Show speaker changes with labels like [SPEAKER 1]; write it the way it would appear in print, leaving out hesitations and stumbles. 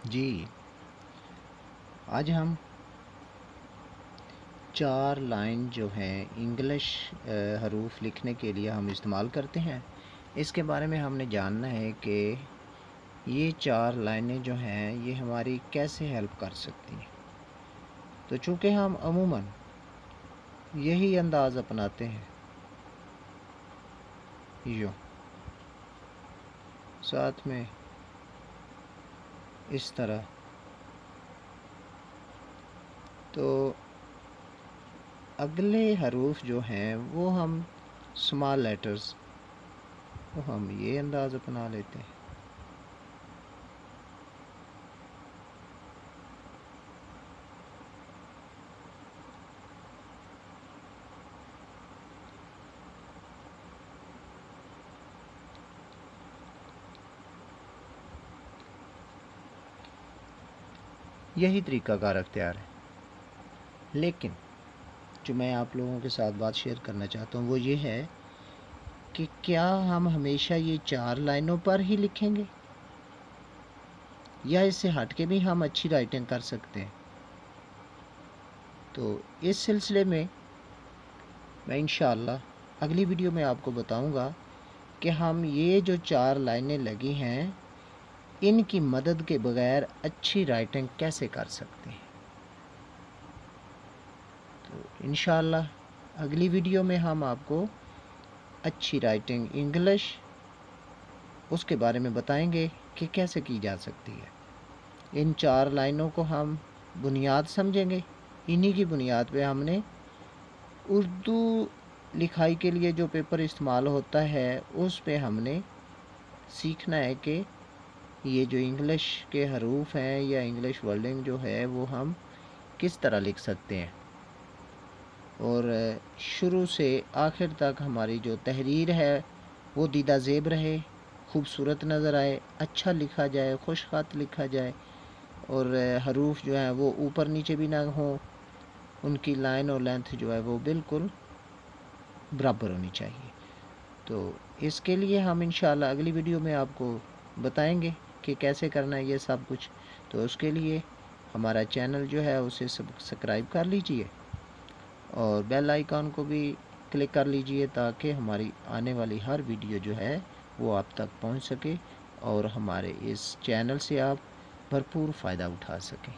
[SPEAKER 1] جی، آج ہم 4 لائن جو ہیں انگلش حروف لکھنے کے لیے ہم استعمال کرتے ہیں، اس کے بارے میں ہم نے جاننا ہے کہ یہ 4 لائنیں جو ہیں یہ ہماری کیسے ہیلپ کر سکتی ہیں۔ تو چونکہ ہم عموماً یہی انداز اپناتے ہیں، یوں ساتھ میں اس طرح، تو اگلے حروف جو ہیں وہ ہم اسمال لیٹرز وہ ہم یہ انداز اپنا لیتے ہیں۔ یہی طریقہ کار اختیار ہے، لیکن جو میں آپ لوگوں کے ساتھ بات شیئر کرنا چاہتا ہوں وہ یہ ہے کہ کیا ہم ہمیشہ یہ 4 لائنوں پر ہی لکھیں گے یا اس سے ہٹ کے بھی ہم اچھی رائٹنگ کر سکتے ہیں؟ تو اس سلسلے میں انشاءاللہ اگلی ویڈیو میں آپ کو بتاؤں گا کہ ہم یہ جو 4 لائنیں لگی ہیں ان کی مدد کے بغیر اچھی رائٹنگ کیسے کر سکتے ہیں۔ تو انشاءاللہ اگلی ویڈیو میں ہم آپ کو اچھی رائٹنگ انگلش اس کے بارے میں بتائیں گے کہ کیسے کی جا سکتی ہے۔ ان 4 لائنوں کو ہم بنیاد سمجھیں گے، انہی کی بنیاد پہ ہم نے اردو لکھائی کے لیے جو پیپر استعمال ہوتا ہے اس پہ ہم نے سیکھنا ہے کہ یہ جو انگلش کے حروف ہیں یا انگلش ورڈنگ جو ہے وہ ہم کس طرح لکھ سکتے ہیں، اور شروع سے آخر تک ہماری جو تحریر ہے وہ دیدہ زیب رہے، خوبصورت نظر آئے، اچھا لکھا جائے، خوش خط لکھا جائے، اور حروف جو ہیں وہ اوپر نیچے بھی نہ ہوں، ان کی لائن اور لینتھ جو ہے وہ بالکل برابر ہونی چاہیے۔ تو اس کے لیے ہم انشاءاللہ اگلی ویڈیو میں آپ کو بتائیں گے کہ کیسے کرنا ہے یہ سب کچھ۔ تو اس کے لیے ہمارا چینل جو ہے اسے سبسکرائب کر لیجئے اور بیل آئیکن کو بھی کلک کر لیجئے تاکہ ہماری آنے والی ہر ویڈیو جو ہے وہ آپ تک پہنچ سکے اور ہمارے اس چینل سے آپ بھرپور فائدہ اٹھا سکیں۔